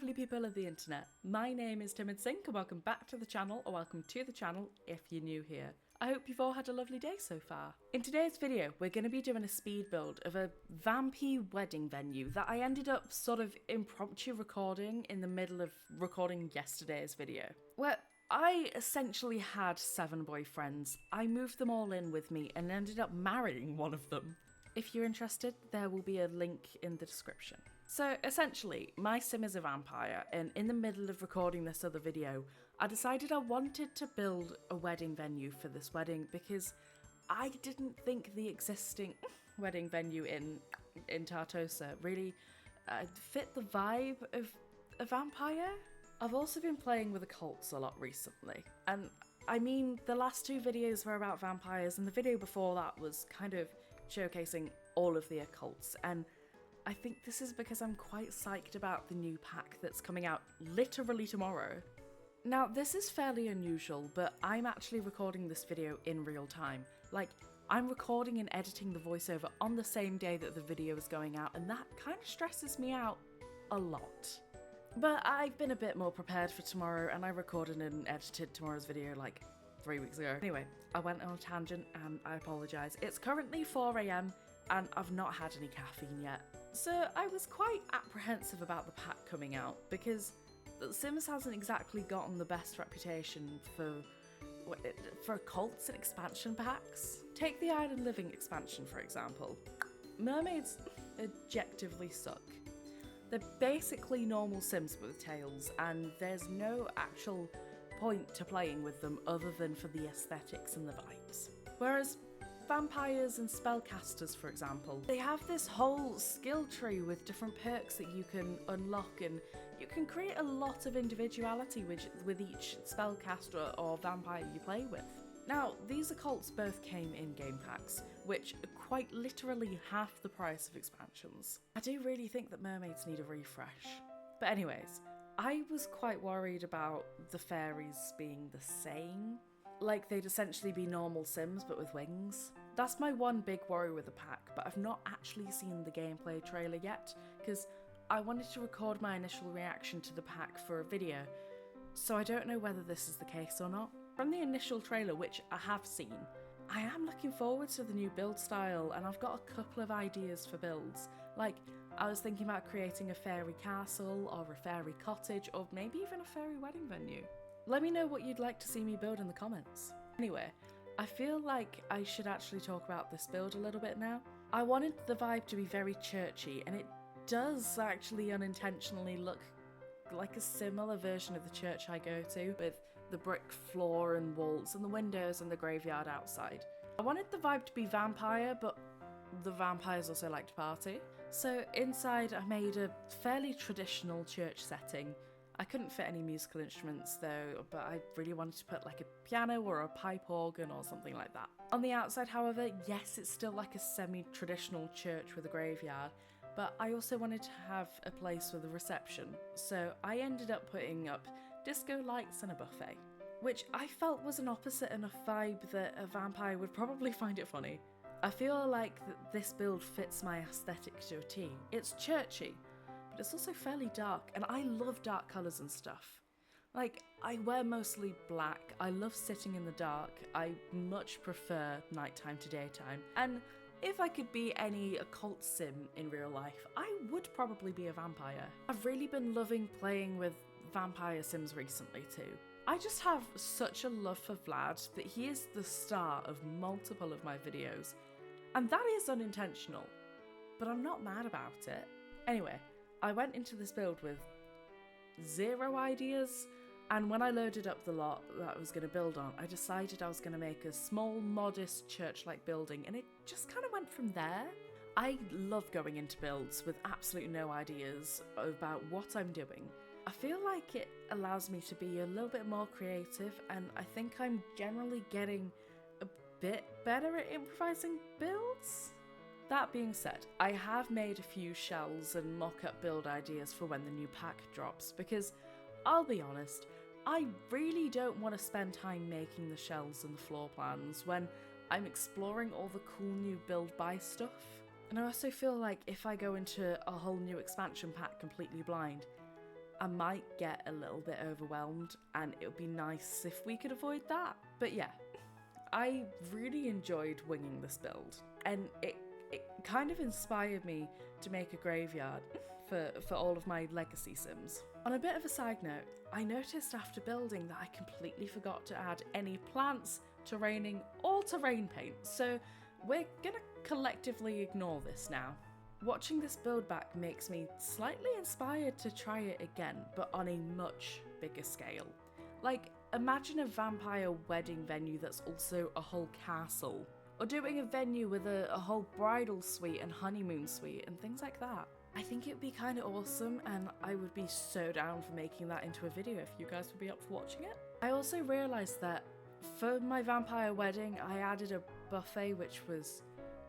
lovely people of the internet. My name is Timid and welcome back to the channel, or welcome to the channel if you're new here. I hope you've all had a lovely day so far. In today's video, we're going to be doing a speed build of a vampy wedding venue that I ended up sort of impromptu recording in the middle of recording yesterday's video. Where I essentially had 7 boyfriends. I moved them all in with me and ended up marrying one of them. If you're interested, there will be a link in the description. So essentially, my sim is a vampire, and in the middle of recording this other video, I decided I wanted to build a wedding venue for this wedding because I didn't think the existing wedding venue in Tartosa really fit the vibe of a vampire. I've also been playing with occults a lot recently, and I mean, the last 2 videos were about vampires, and the video before that was kind of showcasing all of the occults, and I think this is because I'm quite psyched about the new pack that's coming out literally tomorrow. Now, this is fairly unusual, but I'm actually recording this video in real time. Like, I'm recording and editing the voiceover on the same day that the video is going out, and that kind of stresses me out a lot. But I've been a bit more prepared for tomorrow, and I recorded and edited tomorrow's video like 3 weeks ago. Anyway, I went on a tangent and I apologise. It's currently 4 AM and I've not had any caffeine yet. So I was quite apprehensive about the pack coming out because The Sims hasn't exactly gotten the best reputation for cults and expansion packs. Take the Island Living expansion for example. Mermaids objectively suck. They're basically normal Sims with tails, and there's no actual point to playing with them other than for the aesthetics and the vibes. Whereas vampires and spellcasters, for example, they have this whole skill tree with different perks that you can unlock, and you can create a lot of individuality with each spellcaster or vampire you play with. Now, these occults both came in game packs, which are quite literally half the price of expansions. I do really think that mermaids need a refresh. But anyways, I was quite worried about the fairies being the same. Like, they'd essentially be normal Sims but with wings. That's my one big worry with the pack, but I've not actually seen the gameplay trailer yet, because I wanted to record my initial reaction to the pack for a video, so I don't know whether this is the case or not. From the initial trailer, which I have seen, I am looking forward to the new build style, and I've got a couple of ideas for builds. Like, I was thinking about creating a fairy castle, or a fairy cottage, or maybe even a fairy wedding venue. Let me know what you'd like to see me build in the comments. Anyway, I feel like I should actually talk about this build a little bit now. I wanted the vibe to be very churchy, and it does actually unintentionally look like a similar version of the church I go to, with the brick floor and walls and the windows and the graveyard outside. I wanted the vibe to be vampire, but the vampires also like to party. So inside I made a fairly traditional church setting. I couldn't fit any musical instruments though, but I really wanted to put like a piano or a pipe organ or something like that. On the outside, however, yes, it's still like a semi-traditional church with a graveyard, but I also wanted to have a place with a reception, so I ended up putting up disco lights and a buffet, which I felt was an opposite enough vibe that a vampire would probably find it funny. I feel like that this build fits my aesthetic to a T. It's churchy, but it's also fairly dark, and I love dark colours and stuff. Like, I wear mostly black, I love sitting in the dark, I much prefer nighttime to daytime, and if I could be any occult sim in real life, I would probably be a vampire. I've really been loving playing with vampire sims recently too. I just have such a love for Vlad that he is the star of multiple of my videos, and that is unintentional, but I'm not mad about it. Anyway, I went into this build with 0 ideas, and when I loaded up the lot that I was going to build on, I decided I was going to make a small, modest church-like building, and it just kind of went from there. I love going into builds with absolutely no ideas about what I'm doing. I feel like it allows me to be a little bit more creative, and I think I'm generally getting a bit better at improvising builds. That being said, I have made a few shells and mock-up build ideas for when the new pack drops, because I'll be honest, I really don't want to spend time making the shells and the floor plans when I'm exploring all the cool new build buy stuff. And I also feel like if I go into a whole new expansion pack completely blind, I might get a little bit overwhelmed, and it would be nice if we could avoid that. But yeah, I really enjoyed winging this build, and it kind of inspired me to make a graveyard for all of my legacy sims. On a bit of a side note, I noticed after building that I completely forgot to add any plants, terraining, or terrain paint, so we're gonna collectively ignore this now. Watching this build back makes me slightly inspired to try it again, but on a much bigger scale. Like, imagine a vampire wedding venue that's also a whole castle, or doing a venue with a whole bridal suite and honeymoon suite and things like that. I think it would be kind of awesome, and I would be so down for making that into a video if you guys would be up for watching it. I also realised that for my vampire wedding, I added a buffet, which was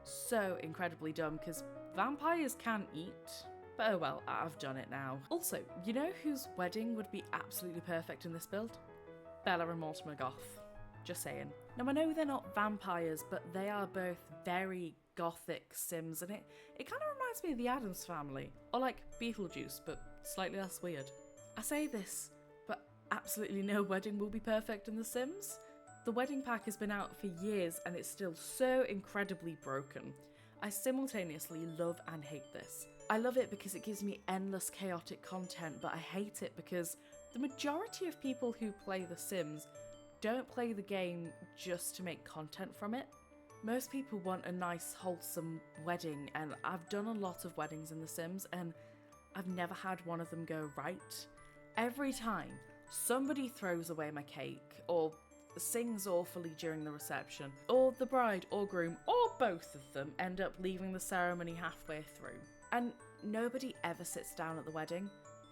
so incredibly dumb because vampires can't eat. But oh well, I've done it now. Also, you know whose wedding would be absolutely perfect in this build? Bella and Mortimer Goth. Just saying. Now I know they're not vampires, but they are both very gothic sims, and it kind of reminds me of the Addams Family, or like Beetlejuice, but slightly less weird. I say this, but absolutely no wedding will be perfect in The Sims. The wedding pack has been out for years and it's still so incredibly broken. I simultaneously love and hate this. I love it because it gives me endless chaotic content, but I hate it because the majority of people who play The Sims don't play the game just to make content from it. Most people want a nice, wholesome wedding, and I've done a lot of weddings in The Sims, and I've never had one of them go right. Every time, somebody throws away my cake, or sings awfully during the reception, or the bride or groom, or both of them, end up leaving the ceremony halfway through. And nobody ever sits down at the wedding.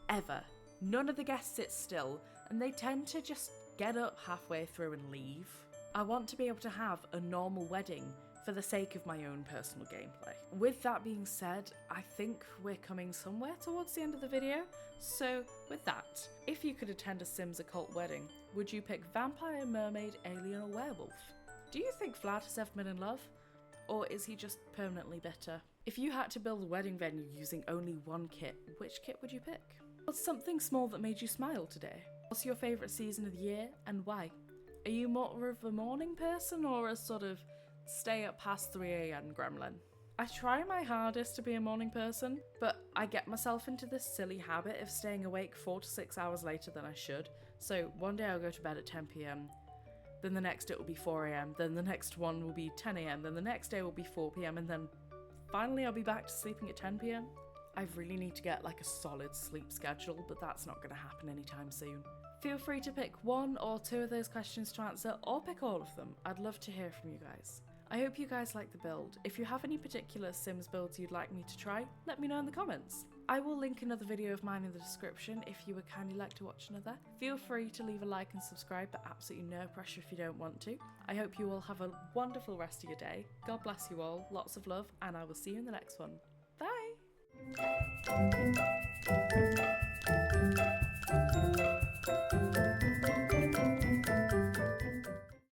Ever. None of the guests sit still, and they tend to just get up halfway through and leave. I want to be able to have a normal wedding for the sake of my own personal gameplay. With that being said, I think we're coming somewhere towards the end of the video, so with that, if you could attend a Sims occult wedding, would you pick vampire, mermaid, alien, or werewolf? Do you think Vlad has ever been in love? Or is he just permanently bitter? If you had to build a wedding venue using only one kit, which kit would you pick? What's something small that made you smile today? What's your favourite season of the year and why? Are you more of a morning person or a sort of stay up past 3 AM gremlin? I try my hardest to be a morning person, but I get myself into this silly habit of staying awake 4 to 6 hours later than I should. So one day I'll go to bed at 10 PM, then the next it will be 4 AM, then the next one will be 10 AM, then the next day will be 4 PM, and then finally I'll be back to sleeping at 10 PM. I really need to get like a solid sleep schedule, but that's not going to happen anytime soon. Feel free to pick one or two of those questions to answer, or pick all of them. I'd love to hear from you guys. I hope you guys like the build. If you have any particular Sims builds you'd like me to try, let me know in the comments. I will link another video of mine in the description if you would kindly like to watch another. Feel free to leave a like and subscribe, but absolutely no pressure if you don't want to. I hope you all have a wonderful rest of your day. God bless you all, lots of love, and I will see you in the next one. Bye!